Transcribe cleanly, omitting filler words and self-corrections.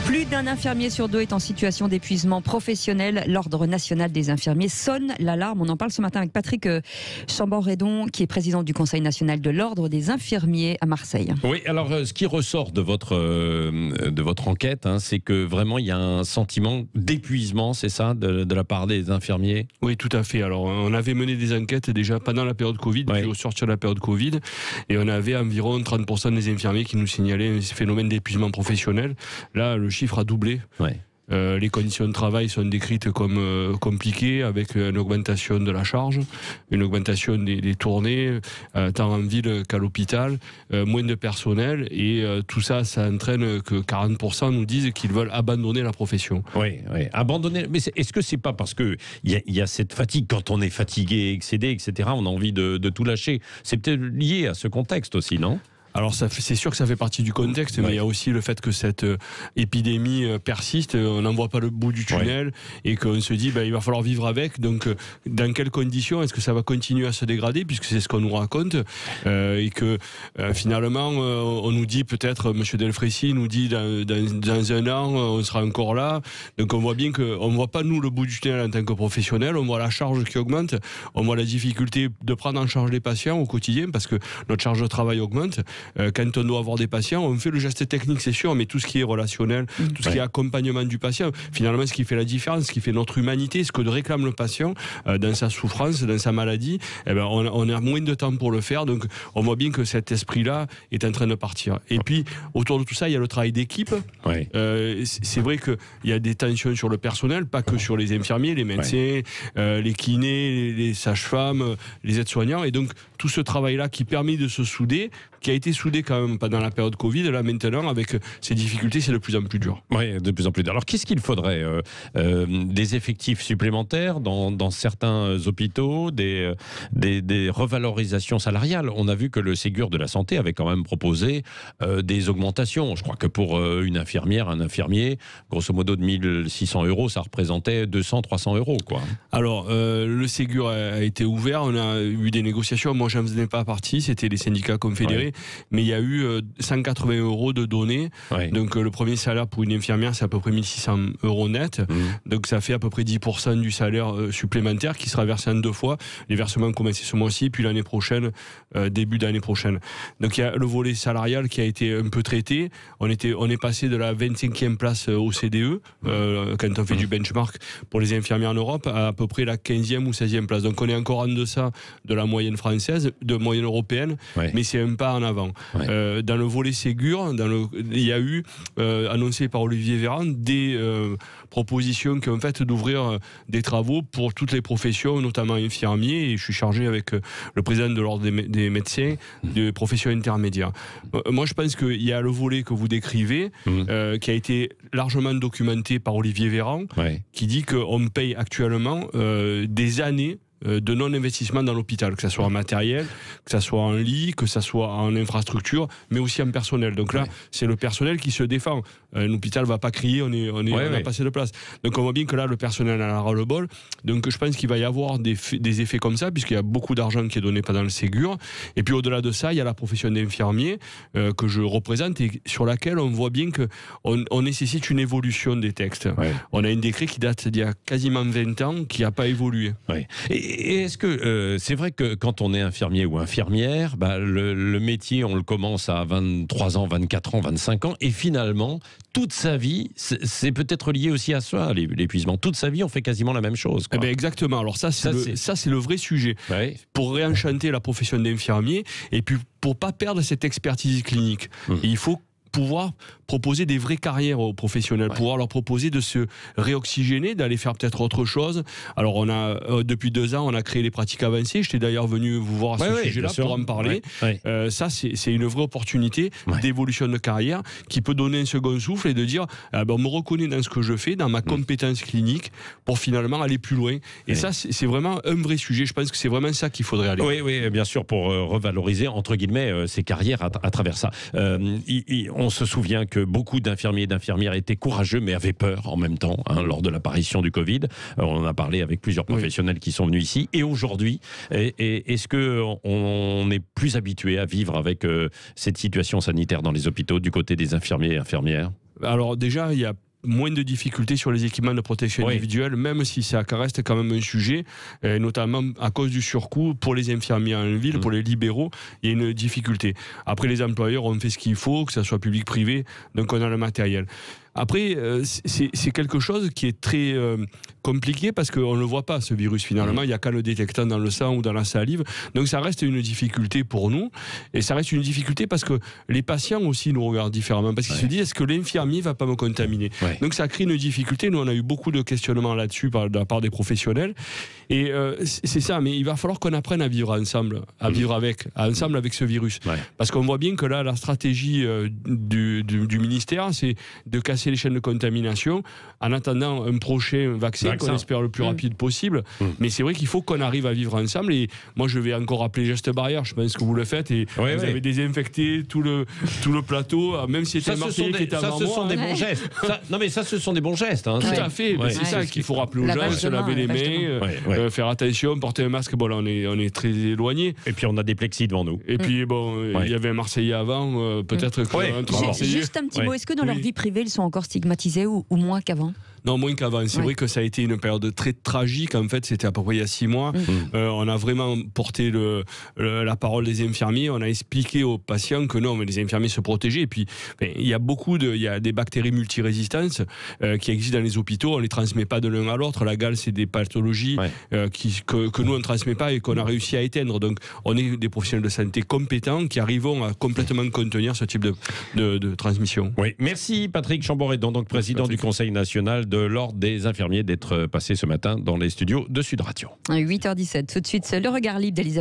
Plus d'un infirmier sur deux est en situation d'épuisement professionnel. L'Ordre national des infirmiers sonne l'alarme. On en parle ce matin avec Patrick Chambord-Redon, qui est président du Conseil national de l'Ordre des infirmiers à Marseille. Oui, alors ce qui ressort de votre enquête, c'est que vraiment il y a un sentiment d'épuisement, c'est ça, de la part des infirmiers? Oui, tout à fait. Alors on avait mené des enquêtes déjà pendant la période Covid, puis au sortir de la période Covid, et on avait environ 30% des infirmiers qui nous signalaient un phénomène d'épuisement professionnel. Là, le chiffre a doublé. Les conditions de travail sont décrites comme compliquées, avec une augmentation de la charge, une augmentation des tournées, tant en ville qu'à l'hôpital, moins de personnel, et tout ça, ça entraîne que 40% nous disent qu'ils veulent abandonner la profession. Oui, abandonner. Mais est-ce que c'est pas parce que il y a cette fatigue, quand on est fatigué, excédé, etc., on a envie de tout lâcher? C'est peut-être lié à ce contexte aussi, non? Alors c'est sûr que ça fait partie du contexte, mais il y a aussi le fait que cette épidémie persiste, on n'en voit pas le bout du tunnel, et qu'on se dit il va falloir vivre avec. Donc dans quelles conditions est-ce que ça va continuer à se dégrader, puisque c'est ce qu'on nous raconte, et que finalement on nous dit peut-être, M. Delfrécy nous dit dans un an on sera encore là. Donc on voit bien qu'on ne voit pas nous le bout du tunnel en tant que professionnel, on voit la charge qui augmente, on voit la difficulté de prendre en charge les patients au quotidien, parce que notre charge de travail augmente. Quand on doit avoir des patients, on fait le geste technique, c'est sûr, mais tout ce qui est relationnel, tout ce qui est accompagnement du patient, finalement, ce qui fait la différence, ce qui fait notre humanité, ce que réclame le patient dans sa souffrance, dans sa maladie, on a moins de temps pour le faire. Donc, on voit bien que cet esprit-là est en train de partir. Et puis, autour de tout ça, il y a le travail d'équipe. C'est vrai qu'il y a des tensions sur le personnel, pas que sur les infirmiers, les médecins, les kinés, les sages-femmes, les aides-soignants. Et donc, tout ce travail-là qui permet de se souder, qui a été soudé quand même pendant la période Covid, là maintenant avec ces difficultés, c'est de plus en plus dur. Oui, de plus en plus dur. Alors qu'est-ce qu'il faudrait des effectifs supplémentaires dans certains hôpitaux, des revalorisations salariales? On a vu que le Ségur de la santé avait quand même proposé des augmentations. Je crois que pour une infirmière, un infirmier, grosso modo de 1 600 €, ça représentait 200-300 €, quoi. Alors, le Ségur a été ouvert, on a eu des négociations, moi je n'en faisais pas partie, c'était les syndicats confédérés, mais il y a eu 180 € de données. Donc le premier salaire pour une infirmière, c'est à peu près 1 600 € net. Donc ça fait à peu près 10% du salaire supplémentaire qui sera versé en 2 fois. Les versements ont commencé ce mois-ci, puis l'année prochaine, début d'année prochaine. Donc il y a le volet salarial qui a été un peu traité. On est passé de la 25e place au CDE, quand on fait du benchmark pour les infirmières en Europe, à peu près la 15e ou 16e place. Donc on est encore en deçà de la moyenne française, de moyenne européenne, mais c'est un pas en avant. Dans le volet Ségur, il y a eu, annoncé par Olivier Véran, des propositions qui ont fait d'ouvrir des travaux pour toutes les professions, notamment infirmiers, et je suis chargé avec le président de l'Ordre des médecins, des professions intermédiaires. Moi, je pense qu'il y a le volet que vous décrivez, qui a été largement documenté par Olivier Véran, qui dit qu'on paye actuellement des années de non-investissement dans l'hôpital, que ce soit en matériel, que ce soit en lit, que ce soit en infrastructure, mais aussi en personnel. Donc là, c'est le personnel qui se défend. L'hôpital ne va pas crier, on a passé de place. Donc on voit bien que là, le personnel a le ras-le-bol. Donc je pense qu'il va y avoir des effets comme ça, puisqu'il y a beaucoup d'argent qui est donné pendant le Ségur. Et puis au-delà de ça, il y a la profession d'infirmier que je représente, et sur laquelle on voit bien qu'on nécessite une évolution des textes. On a un décret qui date d'il y a quasiment 20 ans, qui n'a pas évolué. Et est-ce que c'est vrai que quand on est infirmier ou infirmière, le métier, on le commence à 23 ans, 24 ans, 25 ans, et finalement, toute sa vie, c'est peut-être lié aussi à ça, l'épuisement. Toute sa vie, on fait quasiment la même chose, quoi. Exactement. Alors ça, c'est le vrai sujet. Pour réenchanter la profession d'infirmier, et puis pour pas perdre cette expertise clinique, il faut pouvoir proposer des vraies carrières aux professionnels, pouvoir leur proposer de se réoxygéner, d'aller faire peut-être autre chose. Alors on a depuis 2 ans, on a créé les pratiques avancées. J'étais d'ailleurs venu vous voir à ce sujet-là pour en parler. Ça, c'est une vraie opportunité d'évolution de carrière qui peut donner un second souffle et de dire on me reconnaît dans ce que je fais, dans ma compétence clinique, pour finalement aller plus loin. Et ça, c'est vraiment un vrai sujet. Je pense que c'est vraiment ça qu'il faudrait aller. Oui, bien sûr, pour revaloriser, entre guillemets, ces carrières à travers ça. On se souvient que beaucoup d'infirmiers et d'infirmières étaient courageux, mais avaient peur en même temps, lors de l'apparition du Covid. On en a parlé avec plusieurs professionnels qui sont venus ici. Et aujourd'hui, est-ce qu'on est plus habitué à vivre avec cette situation sanitaire dans les hôpitaux du côté des infirmiers et infirmières ? Alors déjà, il y a moins de difficultés sur les équipements de protection individuelle, même si ça reste quand même un sujet, notamment à cause du surcoût pour les infirmiers en ville, pour les libéraux, il y a une difficulté. Après, les employeurs ont fait ce qu'il faut, que ce soit public, privé, donc on a le matériel. Après, c'est quelque chose qui est très compliqué parce qu'on ne le voit pas, ce virus, finalement. Il n'y a qu'à le détectant dans le sang ou dans la salive. Donc ça reste une difficulté pour nous. Et ça reste une difficulté parce que les patients aussi nous regardent différemment. Parce qu'ils se disent, est-ce que l'infirmier ne va pas me contaminer ? Donc ça crée une difficulté. Nous, on a eu beaucoup de questionnements là-dessus de la part des professionnels. Et c'est ça. Mais il va falloir qu'on apprenne à vivre ensemble, à vivre ensemble avec ce virus. Parce qu'on voit bien que là, la stratégie du ministère, c'est de casser les chaînes de contamination en attendant un prochain vaccin qu'on espère le plus rapide possible. Mais c'est vrai qu'il faut qu'on arrive à vivre ensemble. Et moi, je vais encore appeler gestes barrières. Je pense que vous le faites. Et vous avez désinfecté tout le plateau, même si c'était marqué qui était avant moi. Ça, ce sont des bons gestes. Non, mais ça, ce sont des bons gestes. Hein. Tout à fait. C'est ça qu'il faut rappeler aux gens, se laver les mains, faire attention, porter un masque. Bon, là, on est très éloigné. Et puis, on a des plexis devant nous. Et puis, bon, il y avait un Marseillais avant. Peut-être que... Juste un petit mot. Est-ce que dans leur vie privée, ils sont encore stigmatisés ou moins qu'avant ? Non, moins qu'avant. C'est vrai que ça a été une période très tragique. En fait, c'était à peu près il y a 6 mois. On a vraiment porté la parole des infirmiers. On a expliqué aux patients que non, mais les infirmiers se protégeaient. Et puis, il y a des bactéries multirésistantes qui existent dans les hôpitaux. On ne les transmet pas de l'un à l'autre. La gale, c'est des pathologies que nous, on ne transmet pas et qu'on a réussi à éteindre. Donc, on est des professionnels de santé compétents qui arrivons à complètement contenir ce type de transmission. Oui, merci Patrick Chamboredon, donc président du Conseil national de l'Ordre des infirmiers, d'être passé ce matin dans les studios de Sud Radio. 8h17, tout de suite, le regard libre d'Elisabeth.